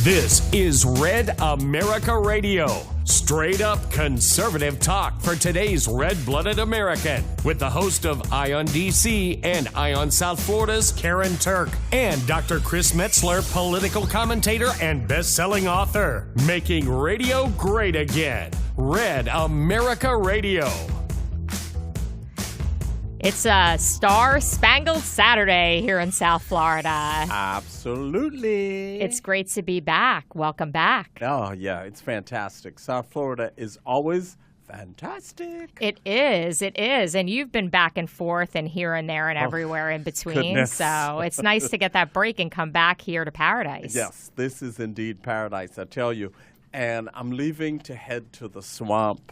This is Red America Radio. Straight up conservative talk for today's red-blooded American. With the host of Ion DC and Ion South Florida's Karen Turk. And Dr. Chris Metzler, political commentator and best-selling author. Making radio great again. Red America Radio. It's a star-spangled Saturday here in South Florida. Absolutely. It's great to be back. Welcome back. Oh, yeah, it's fantastic. South Florida is always fantastic. It is. And you've been back and forth and here and there and everywhere in between. Goodness. So it's nice to get that break and come back here to paradise. Yes, this is indeed paradise, I tell you. And I'm leaving to head to the swamp.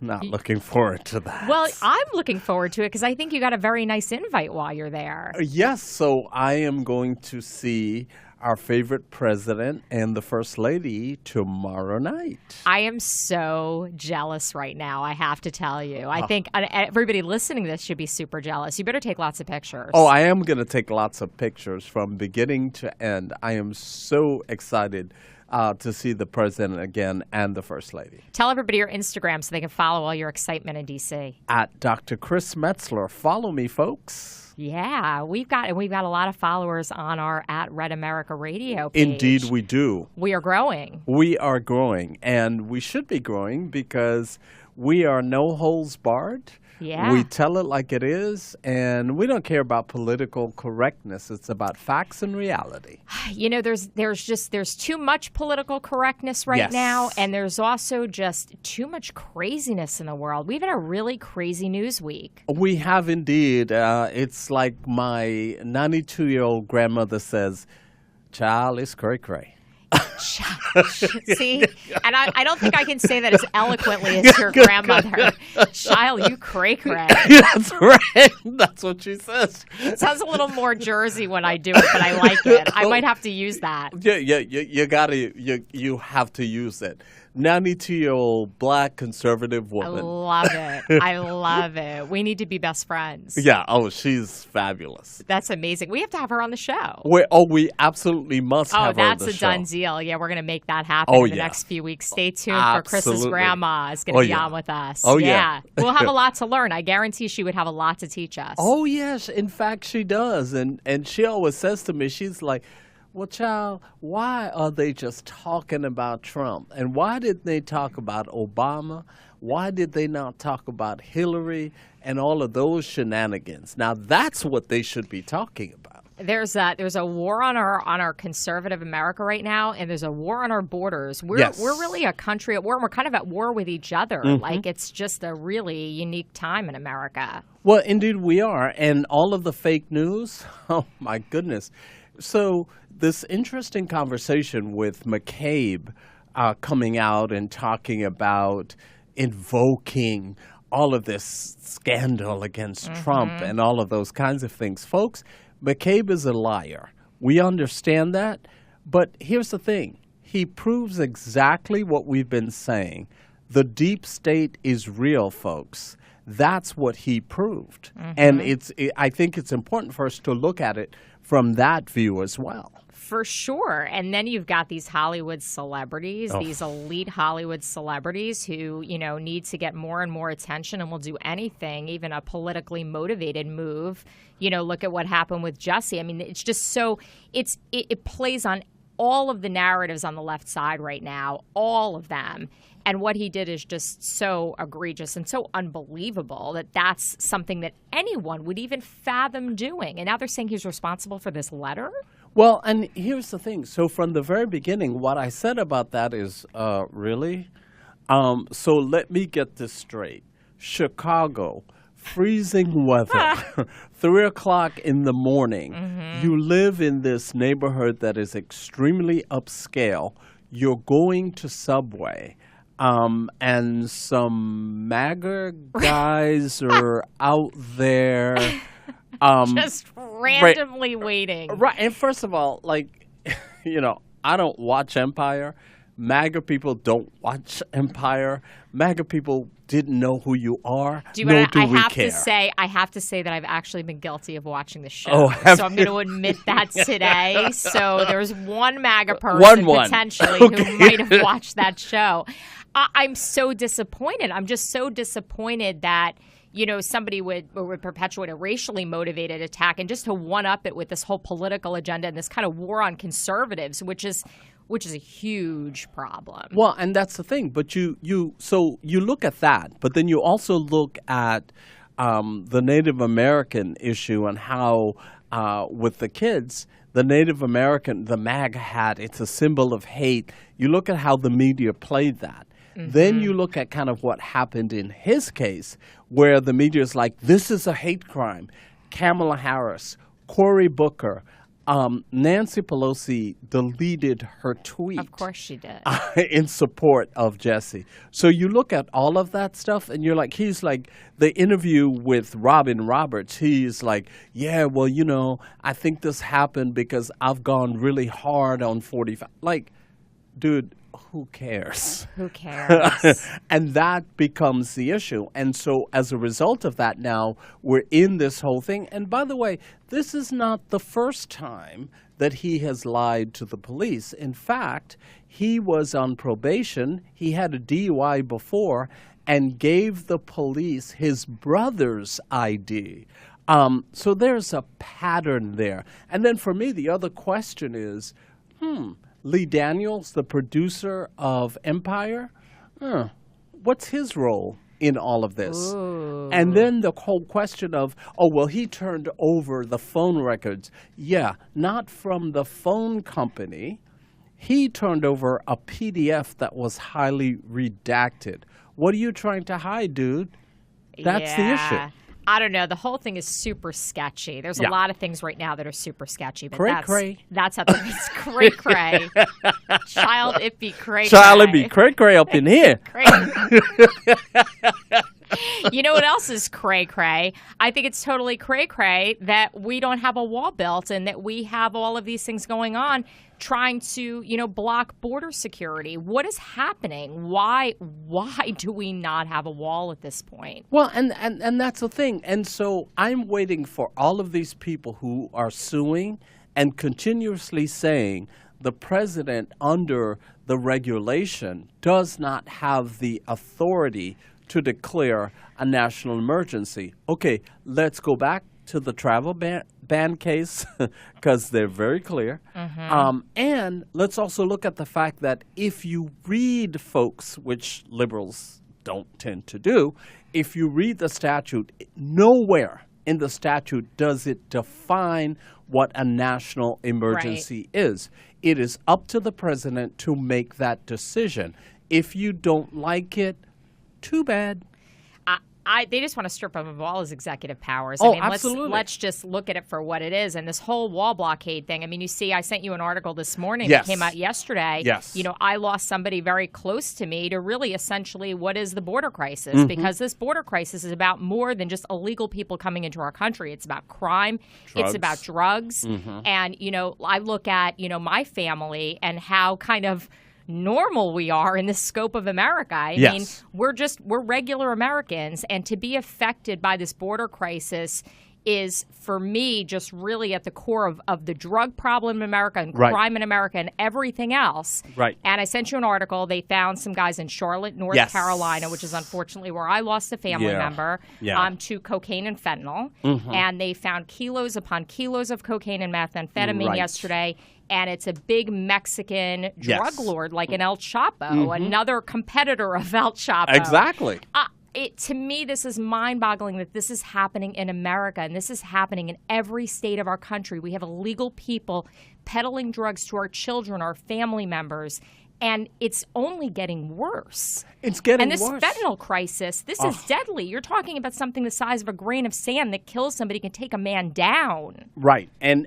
Not looking forward to that. Well, I'm looking forward to it because I think you got a very nice invite while you're there. Yes, so I am going to see our favorite president and the First Lady tomorrow night. I am so jealous right now, I have to tell you. I think everybody listening to this should be super jealous. You better take lots of pictures. Oh, I am going to take lots of pictures from beginning to end. I am so excited to see the president again and the First Lady. Tell everybody your Instagram so they can follow all your excitement in D.C. At Dr. Chris Metzler. Follow me, folks. Yeah, we've got a lot of followers on our at Red America Radio page. Indeed, we do. We are growing. We are growing, and we should be growing because we are no holds barred. Yeah. We tell it like it is, and we don't care about political correctness. It's about facts and reality. You know, there's too much political correctness right now, and there's also just too much craziness in the world. We've had a really crazy news week. We have indeed. It's like my 92-year-old grandmother says, "Child, it's cray-cray." See, and I don't think I can say that as eloquently as your grandmother. Child, you cray-cray. That's right. That's what she says. It sounds a little more Jersey when I do it, but I like it. I might have to use that. Yeah, you have to use it. 92-year-old black conservative woman. I love it. We need to be best friends. Yeah. Oh, she's fabulous. That's amazing. We have to have her on the show. We absolutely must have her on the show. Oh, that's a done deal. Yeah, we're going to make that happen in the next few weeks. Stay tuned for Chris's grandma is going to be on with us. Oh, yeah. We'll have a lot to learn. I guarantee she would have a lot to teach us. Oh, yes. In fact, she does. And she always says to me, she's like, "Well, child, why are they just talking about Trump? And why did they talk about Obama? Why did they not talk about Hillary and all of those shenanigans?" Now, that's what they should be talking about. There's a war on our conservative America right now, and there's a war on our borders. We're really a country at war, and we're kind of at war with each other. Mm-hmm. Like, it's just a really unique time in America. Well, indeed we are. And all of the fake news, oh, my goodness. So this interesting conversation with McCabe coming out and talking about invoking all of this scandal against Trump and all of those kinds of things. Folks, McCabe is a liar. We understand that. But here's the thing. He proves exactly what we've been saying. The deep state is real, folks. That's what he proved. And I think it's important for us to look at it from that view as well. For sure. And then you've got these Hollywood celebrities, these elite Hollywood celebrities who, need to get more and more attention and will do anything, even a politically motivated move. Look at what happened with Jussie. I mean, it's just so it plays on all of the narratives on the left side right now, all of them. And what he did is just so egregious and so unbelievable that that's something that anyone would even fathom doing. And now they're saying he's responsible for this letter? Well, and here's the thing. So from the very beginning, what I said about that is, really? So let me get this straight. Chicago, freezing weather, 3 o'clock in the morning. You live in this neighborhood that is extremely upscale. You're going to Subway. And some MAGA guys are out there. Just randomly waiting. Right. And first of all, I don't watch Empire, MAGA people don't watch Empire. MAGA people didn't know who you are. I have to say that I've actually been guilty of watching the show. So I'm going to admit that today. So there's one MAGA person potentially who might have watched that show. I'm so disappointed. I'm just so disappointed that somebody would perpetuate a racially motivated attack, and just to one-up it with this whole political agenda and this kind of war on conservatives, which is a huge problem. Well, and that's the thing. But you look at that, but then you also look at the Native American issue and how with the kids, the Native American, the MAGA hat, it's a symbol of hate. You look at how the media played that. Mm-hmm. Then you look at kind of what happened in his case, where the media is like, this is a hate crime. Kamala Harris, Cory Booker, Nancy Pelosi deleted her tweet. Of course she did. In support of Jesse. So you look at all of that stuff, and you're like, he's like, the interview with Robin Roberts, he's like, yeah, well, I think this happened because I've gone really hard on 45. Like, dude, who cares? Who cares? And that becomes the issue. And so as a result of that, now we're in this whole thing. And by the way, this is not the first time that he has lied to the police. In fact, he was on probation. He had a DUI before and gave the police his brother's ID. So there's a pattern there. And then for me, the other question is, Lee Daniels, the producer of Empire, what's his role in all of this? Ooh. And then the whole question of, he turned over the phone records. Yeah, not from the phone company. He turned over a PDF that was highly redacted. What are you trying to hide, dude? That's the issue. I don't know. The whole thing is super sketchy. There's a lot of things right now that are super sketchy. But cray-cray. That's how it's cray-cray. Child, it be cray-cray. Child, it be cray-cray up in here. You know what else is cray-cray? I think it's totally cray-cray that we don't have a wall built and that we have all of these things going on trying to, block border security. What is happening? Why do we not have a wall at this point? Well, and that's the thing. And so I'm waiting for all of these people who are suing and continuously saying the president under the regulation does not have the authority to declare a national emergency. Okay, let's go back to the travel ban case because they're very clear. Mm-hmm. And let's also look at the fact that if you read, folks, which liberals don't tend to do, if you read the statute, nowhere in the statute does it define what a national emergency is. It is up to the president to make that decision. If you don't like it, too bad. They just want to strip him of all his executive powers. Absolutely. Let's just look at it for what it is. And this whole wall blockade thing, you see, I sent you an article this morning that came out yesterday. Yes. I lost somebody very close to me to really essentially what is the border crisis, because this border crisis is about more than just illegal people coming into our country. It's about crime. Drugs. It's about drugs. Mm-hmm. And, I look at, my family and how kind of normal we are in the scope of America. I mean, we're regular Americans, and to be affected by this border crisis is, for me, just really at the core of the drug problem in America and crime in America and everything else. Right. And I sent you an article. They found some guys in Charlotte, North Carolina, which is unfortunately where I lost a family member, to cocaine and fentanyl. Mm-hmm. And they found kilos upon kilos of cocaine and methamphetamine yesterday. And it's a big Mexican drug lord like an El Chapo, another competitor of El Chapo. Exactly. To me, this is mind-boggling that this is happening in America, and this is happening in every state of our country. We have illegal people peddling drugs to our children, our family members, and it's only getting worse. It's getting worse. And worse. this fentanyl crisis, this is deadly. You're talking about something the size of a grain of sand that kills somebody, can take a man down. Right. And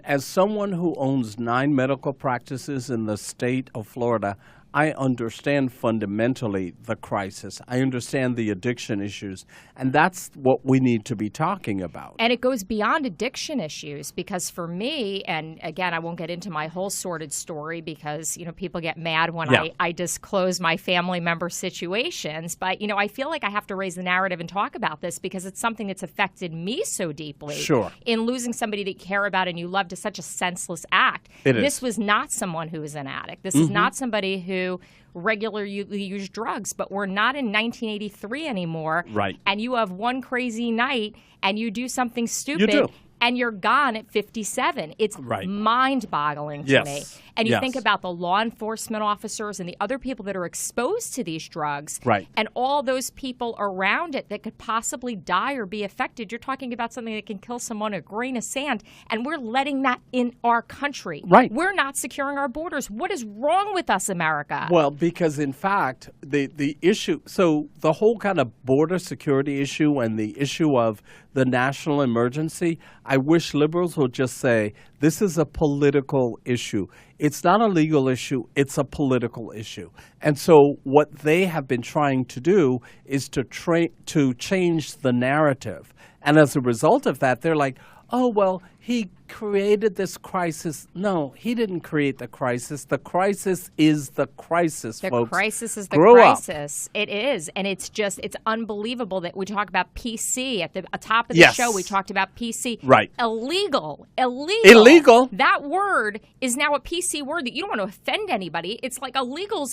as someone who owns 9 medical practices in the state of Florida, I understand fundamentally the crisis. I understand the addiction issues, and that's what we need to be talking about. And it goes beyond addiction issues, because for me, and again, I won't get into my whole sordid story because, people get mad when I disclose my family member situations. But, I feel like I have to raise the narrative and talk about this because it's something that's affected me so deeply. Sure. In losing somebody that you care about and you love to such a senseless act. This was not someone who was an addict. This is not somebody who regularly used drugs, but we're not in 1983 anymore. Right. And you have one crazy night and you do something stupid. You do. And you're gone at 57. It's mind-boggling to me. And you think about the law enforcement officers and the other people that are exposed to these drugs, and all those people around it that could possibly die or be affected. You're talking about something that can kill someone a grain of sand, and we're letting that in our country. Right. We're not securing our borders. What is wrong with us, America? Well, because in fact, the issue, so the whole kind of border security issue and the issue of the national emergency, I wish liberals would just say, this is a political issue. It's not a legal issue. It's a political issue. And so what they have been trying to do is to change the narrative. And as a result of that, they're like, oh, well, he created this crisis. No, he didn't create the crisis. The crisis is the crisis, folks. The crisis is the Grow crisis. up. It is. And it's unbelievable that we talk about PC. At the top of the show, we talked about PC. Right. Illegal. That word is now a PC word that you don't want to offend anybody. It's like illegal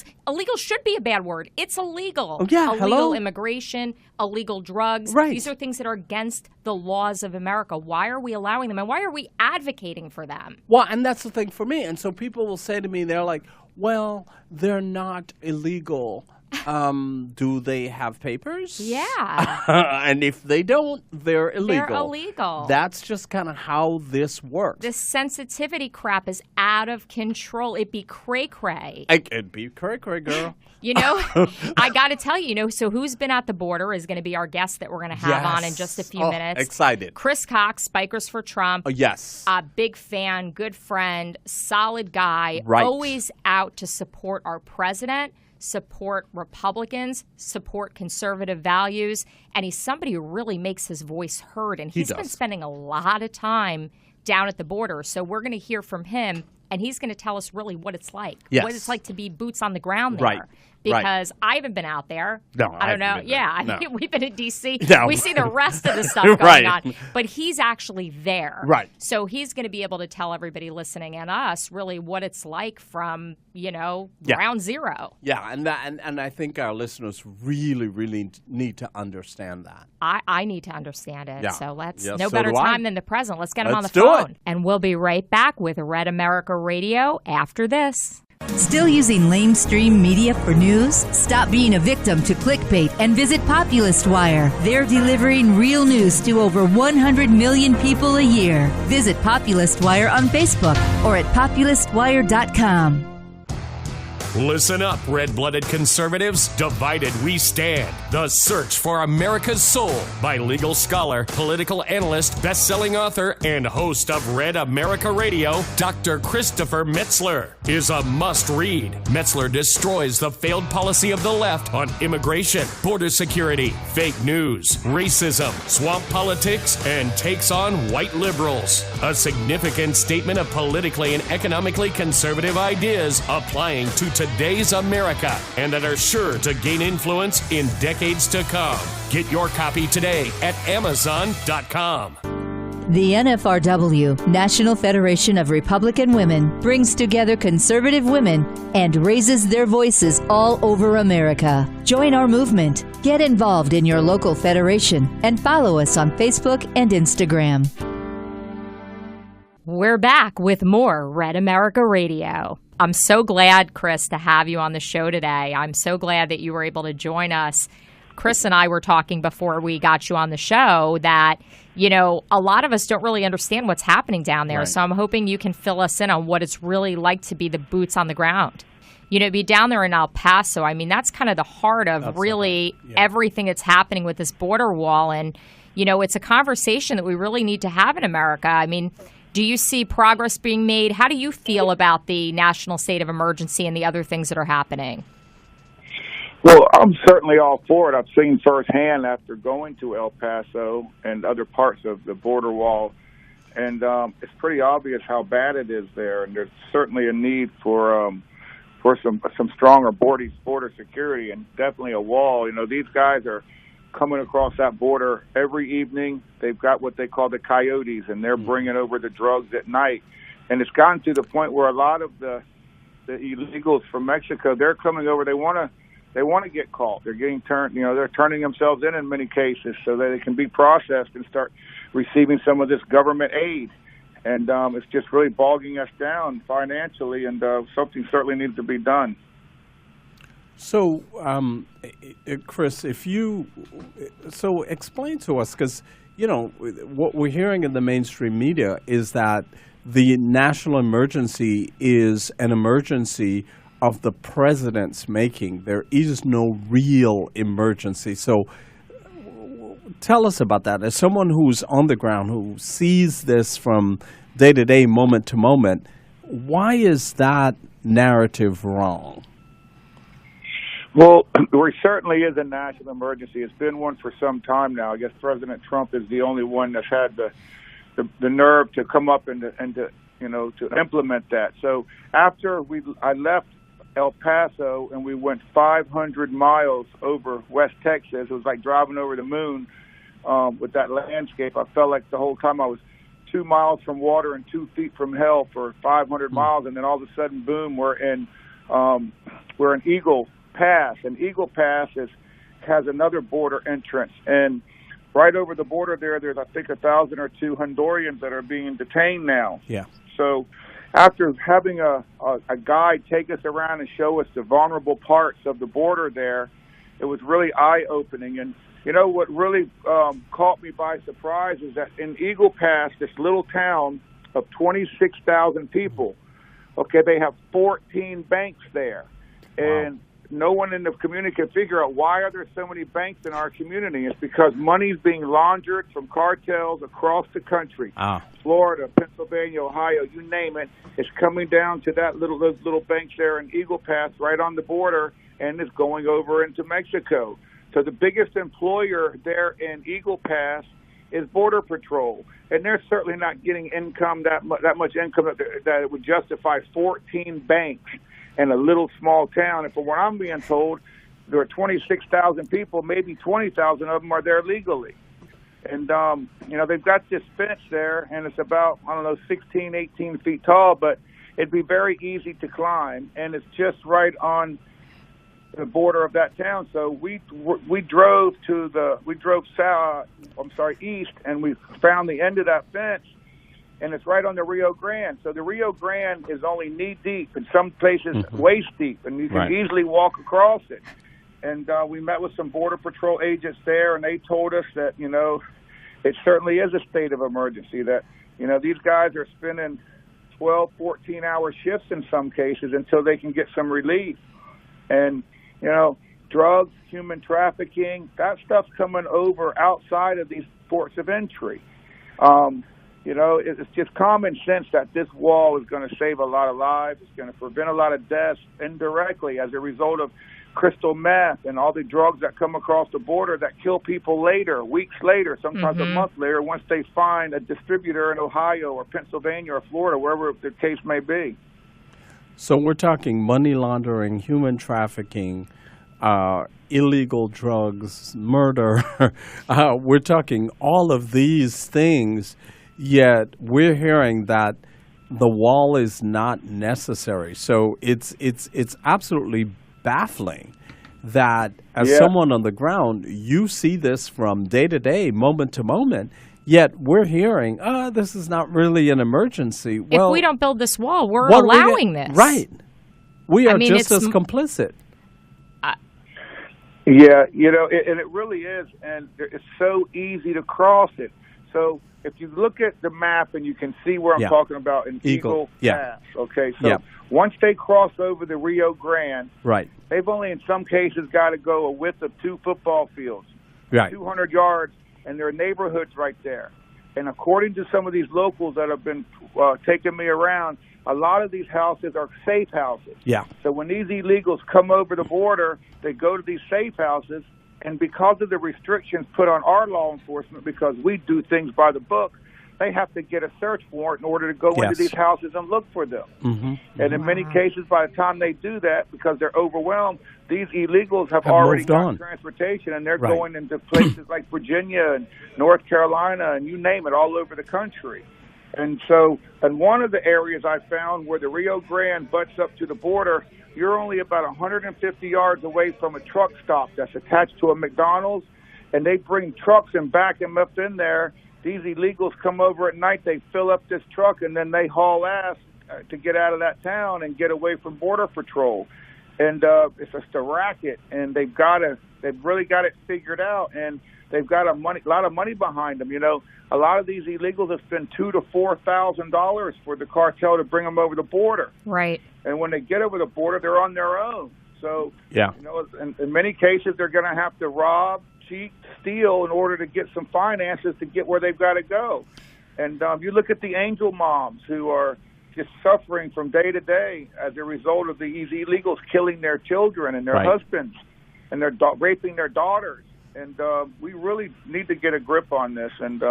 should be a bad word. It's illegal. Oh, yeah. Illegal immigration, illegal drugs. Right. These are things that are against the laws of America. Why are we allowing them? And why are we advocating for them? Well, and that's the thing for me. And so people will say to me, they're like, well, they're not illegal. Do they have papers? Yeah. And if they don't, they're illegal. They're illegal. That's just kind of how this works. This sensitivity crap is out of control. It'd be cray-cray. It'd be cray-cray, girl. I got to tell you, so who's been at the border is going to be our guest that we're going to have on in just a few minutes. Excited. Chris Cox, Spikers for Trump. Oh, yes. Big fan, good friend, solid guy. Right. Always out to support our president, support Republicans, support conservative values. And he's somebody who really makes his voice heard. And he's been spending a lot of time down at the border. So we're going to hear from him. And he's going to tell us really what it's like, what it's like to be boots on the ground there. Right. Because I haven't been out there. No, I don't know. Yeah, no. We've been in D.C. No. We see the rest of the stuff going on. But he's actually there. Right. So he's going to be able to tell everybody listening and us really what it's like from, ground zero. Yeah, and I think our listeners really, really need to understand that. I need to understand it. Yeah. So Yes, no so better do I. time than the present. Let's get him on the Let's do phone. it. And we'll be right back with Red America Radio after this. Still using lamestream media for news? Stop being a victim to clickbait and visit Populist Wire. They're delivering real news to over 100 million people a year. Visit Populist Wire on Facebook or at populistwire.com. Listen up, red-blooded conservatives. Divided we stand. The Search for America's Soul by legal scholar, political analyst, best-selling author, and host of Red America Radio, Dr. Christopher Metzler, is a must-read. Metzler destroys the failed policy of the left on immigration, border security, fake news, racism, swamp politics, and takes on white liberals. A significant statement of politically and economically conservative ideas applying to today's America and that are sure to gain influence in decades to come. Get your copy today at Amazon.com. The NFRW, National Federation of Republican Women, brings together conservative women and raises their voices all over America. Join our movement. Get involved in your local federation and follow us on Facebook and Instagram. We're back with more Red America Radio. I'm so glad, Chris, to have you on the show today. I'm so glad that you were able to join us. Chris and I were talking before we got you on the show that, a lot of us don't really understand what's happening down there. Right. So I'm hoping you can fill us in on what it's really like to be the boots on the ground. Be down there in El Paso. I mean, that's kind of the heart of everything that's happening with this border wall. And, it's a conversation that we really need to have in America. I mean, Do you see progress being made? How do you feel about the national state of emergency and the other things that are happening? Well, I'm certainly all for it. I've seen firsthand after going to El Paso and other parts of the border wall, and it's pretty obvious how bad it is there. And there's certainly a need for some stronger border security, and definitely a wall. You know, these guys are coming across that border every evening. They've got what they call the coyotes, and they're bringing over the drugs at night. And it's gotten to the point where a lot of the illegals from Mexico, they're coming over. They want to get caught. They're getting turned. You know, they're turning themselves in many cases so that they can be processed and start receiving some of this government aid. And it's just really bogging us down financially, and something certainly needs to be done. So, Chris, explain to us, because, you know, what we're hearing in the mainstream media is that the national emergency is an emergency of the president's making. There is no real emergency. So tell us about that. As someone who's on the ground, who sees this from day to day, moment to moment, why is that narrative wrong? Well, there certainly is a national emergency. It's been one for some time now. I guess President Trump is the only one that's had the nerve to come up and to implement that. So after I left El Paso and we went 500 miles over West Texas, it was like driving over the moon with that landscape. I felt like the whole time I was 2 miles from water and 2 feet from hell for 500 miles, and then all of a sudden, boom, we're in Eagle Pass, and Eagle Pass has another border entrance, and right over the border there's I think 1,000 or 2 Hondurans that are being detained now. Yeah. So after having a guide take us around and show us the vulnerable parts of the border there, it was really eye-opening. And you know what really caught me by surprise is that in Eagle Pass, this little town of 26,000 people, okay, they have 14 banks there, and no one in the community can figure out why are there so many banks in our community. It's because money's being laundered from cartels across the country. Florida, Pennsylvania, Ohio, you name it. It's coming down to those little banks there in Eagle Pass right on the border, and it's going over into Mexico. So the biggest employer there in Eagle Pass is Border Patrol, and they're certainly not getting income that much income that it would justify 14 banks in a little small town. And from what I'm being told, there are 26,000 people, maybe 20,000 of them are there legally. And, they've got this fence there, and it's about, 16, 18 feet tall, but it'd be very easy to climb, and it's just right on the border of that town. So we drove east, and we found the end of that fence, and it's right on the Rio Grande. So the Rio Grande is only knee-deep, in some places waist-deep, and you can easily walk across it. And we met with some Border Patrol agents there, and they told us that, it certainly is a state of emergency, that, these guys are spending 12, 14-hour shifts in some cases until they can get some relief. And, drugs, human trafficking, that stuff's coming over outside of these ports of entry. It's just common sense that this wall is going to save a lot of lives. It's going to prevent a lot of deaths indirectly as a result of crystal meth and all the drugs that come across the border that kill people later, weeks later, sometimes a month later, once they find a distributor in Ohio or Pennsylvania or Florida, wherever the case may be. So we're talking money laundering, human trafficking, illegal drugs, murder. We're talking all of these things, yet we're hearing that the wall is not necessary. So it's absolutely baffling that as someone on the ground, you see this from day to day, moment to moment, yet we're hearing, this is not really an emergency. If we don't build this wall, we're allowing this. Right. We are just as complicit. And it really is, and it's so easy to cross it. So if you look at the map and you can see where I'm talking about in Eagle Pass, okay, so once they cross over the Rio Grande, they've only in some cases got to go a width of 2 football fields, 200 yards, and there are neighborhoods right there. And according to some of these locals that have been taking me around, a lot of these houses are safe houses. Yeah. So when these illegals come over the border, they go to these safe houses, and because of the restrictions put on our law enforcement, because we do things by the book, they have to get a search warrant in order to go into these houses and look for them. And in many cases, by the time they do that, because they're overwhelmed, these illegals have already got transportation, and they're going into places like Virginia and North Carolina and you name it, all over the country. And so in one of the areas I found where the Rio Grande butts up to the border, you're only about 150 yards away from a truck stop that's attached to a McDonald's, and they bring trucks and back them up in there. These illegals come over at night, they fill up this truck, and then they haul ass to get out of that town and get away from Border Patrol. And it's just a racket, and they've really got it figured out, and they've got a lot of money behind them. You know, a lot of these illegals have spent $2,000 to $4,000 for the cartel to bring them over the border. Right. And when they get over the border, they're on their own. So, you know, in many cases, they're going to have to rob, cheat, steal in order to get some finances to get where they've got to go. And you look at the angel moms who are just suffering from day to day as a result of these illegals killing their children and their husbands, and they're raping their daughters. And we really need to get a grip on this. And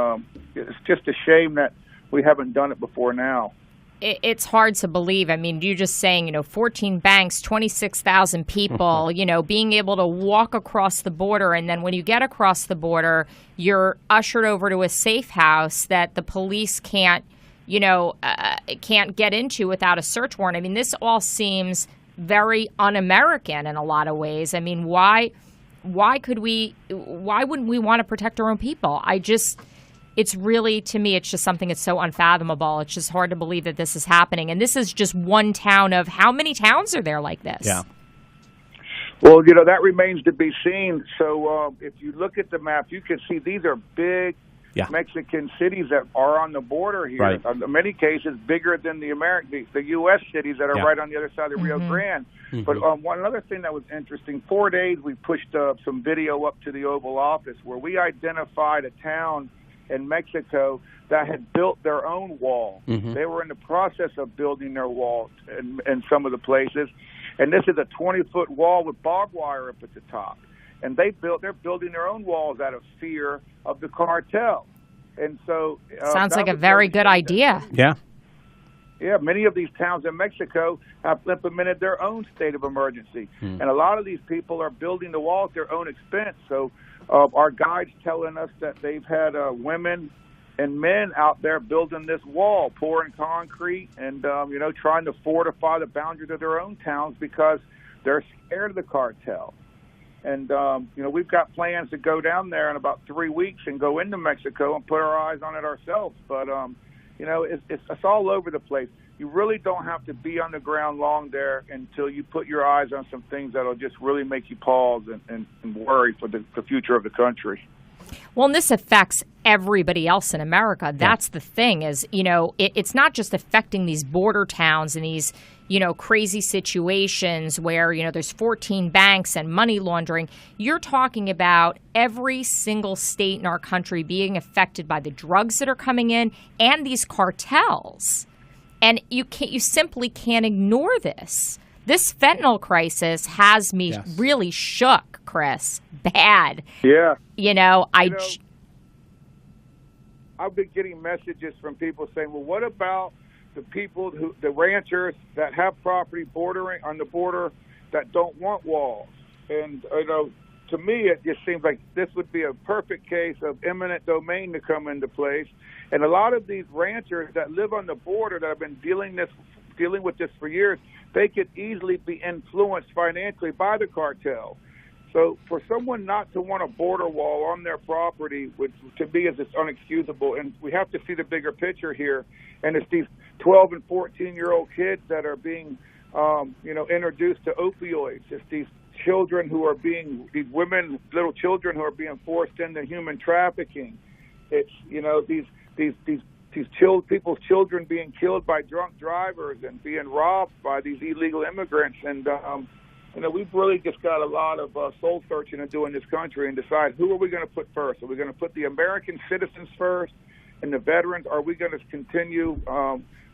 it's just a shame that we haven't done it before now. It's hard to believe. I mean, you're just saying, 14 banks, 26,000 people, being able to walk across the border. And then when you get across the border, you're ushered over to a safe house that the police can't get into without a search warrant. I mean, this all seems very un-American in a lot of ways. I mean, why wouldn't we want to protect our own people? It's really, to me, it's just something that's so unfathomable. It's just hard to believe that this is happening. And this is just one town of how many towns are there like this? Yeah. Well, that remains to be seen. So if you look at the map, you can see these are big Mexican cities that are on the border here. Right. In many cases, bigger than the U.S. cities that are right on the other side of the Rio Grande. But one other thing that was interesting, 4 days we pushed some video up to the Oval Office where we identified a town in Mexico that had built their own wall. They were in the process of building their wall in some of the places. And this is a 20-foot wall with barbed wire up at the top. And they're building their own walls out of fear of the cartel. And so sounds like a very good idea. Yeah. Yeah, many of these towns in Mexico have implemented their own state of emergency. And a lot of these people are building the wall at their own expense. So our guides telling us that they've had women and men out there building this wall, pouring concrete and, trying to fortify the boundaries of their own towns because they're scared of the cartel. And, we've got plans to go down there in about 3 weeks and go into Mexico and put our eyes on it ourselves. But, it's all over the place. You really don't have to be on the ground long there until you put your eyes on some things that'll just really make you pause and worry for the future of the country. Well, and this affects everybody else in America. That's the thing is, it's not just affecting these border towns and these, crazy situations where, there's 14 banks and money laundering. You're talking about every single state in our country being affected by the drugs that are coming in and these cartels. And you simply can't ignore this. This fentanyl crisis has me really shook, Chris. Bad. Yeah. I've been getting messages from people saying, well, what about the people the ranchers that have property bordering on the border that don't want walls? And, to me, it just seems like this would be a perfect case of eminent domain to come into place. And a lot of these ranchers that live on the border that have been dealing with this for years, they could easily be influenced financially by the cartel. So for someone not to want a border wall on their property, which to me is just unexcusable, and we have to see the bigger picture here. And it's these 12 and 14-year-old kids that are being, introduced to opioids. It's these children who are these women, little children who are being forced into human trafficking. It's, people's children being killed by drunk drivers and being robbed by these illegal immigrants. And, we've really just got a lot of soul searching to do in this country and decide who are we going to put first. Are we going to put the American citizens first and the veterans? Are we going to continue?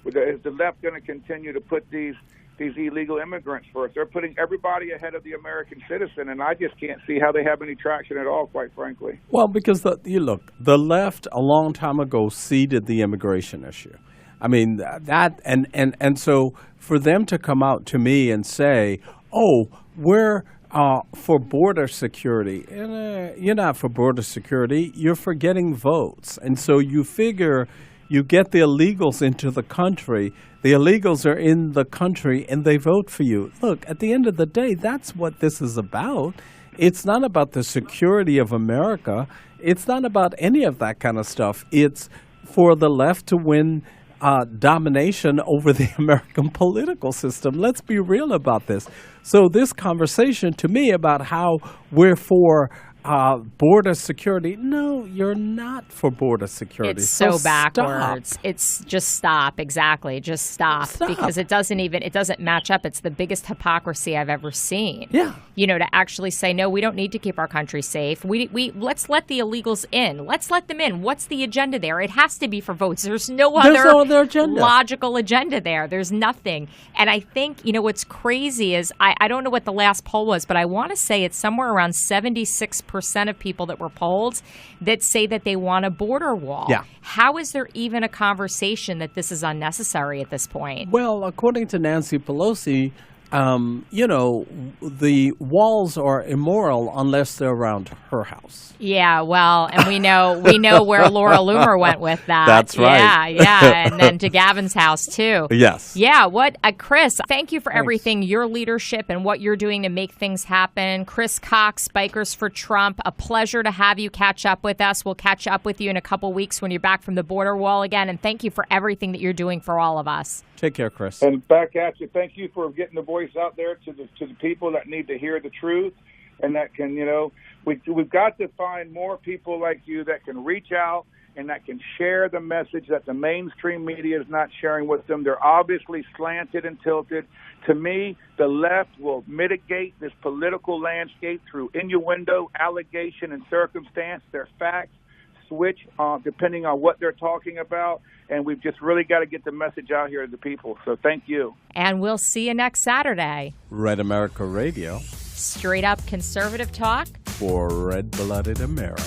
Is the left going to continue to put these illegal immigrants first? They're putting everybody ahead of the American citizen, and I just can't see how they have any traction at all, quite frankly. Well, because the left a long time ago ceded the immigration issue. I mean, that and so for them to come out to me and say, "Oh, we're for border security," and you're not for border security. You're for getting votes, and so you figure you get the illegals into the country. The illegals are in the country, and they vote for you. Look, at the end of the day, that's what this is about. It's not about the security of America. It's not about any of that kind of stuff. It's for the left to win domination over the American political system. Let's be real about this. So this conversation to me about how we're for border security. No, you're not for border security. It's so backwards. Stop. It's just stop. Exactly. Just stop. Because it doesn't match up. It's the biggest hypocrisy I've ever seen. Yeah. To actually say, no, we don't need to keep our country safe. Let's let the illegals in. Let's let them in. What's the agenda there? It has to be for votes. There's no other agenda. Logical agenda there. There's nothing. And I think, what's crazy is, I don't know what the last poll was, but I want to say it's somewhere around 76% of people that were polled that say that they want a border wall. Yeah. How is there even a conversation that this is unnecessary at this point? Well, according to Nancy Pelosi, the walls are immoral unless they're around her house. Yeah, well, and we know where Laura Loomer went with that. That's right. Yeah, and then to Gavin's house too. Yes. Yeah, Chris, thank you for everything, your leadership and what you're doing to make things happen. Chris Cox, Bikers for Trump, a pleasure to have you catch up with us. We'll catch up with you in a couple weeks when you're back from the border wall again, and thank you for everything that you're doing for all of us. Take care, Chris. And back at you. Thank you for getting the voice out there to the people that need to hear the truth, and that can, we've got to find more people like you that can reach out and that can share the message that the mainstream media is not sharing with them. They're obviously slanted and tilted. To me, the left will mitigate this political landscape through innuendo, allegation, and circumstance. Their facts switch depending on what they're talking about, and we've just really got to get the message out here to the people. So thank you. And we'll see you next Saturday. Red America Radio. Straight up conservative talk For red-blooded America.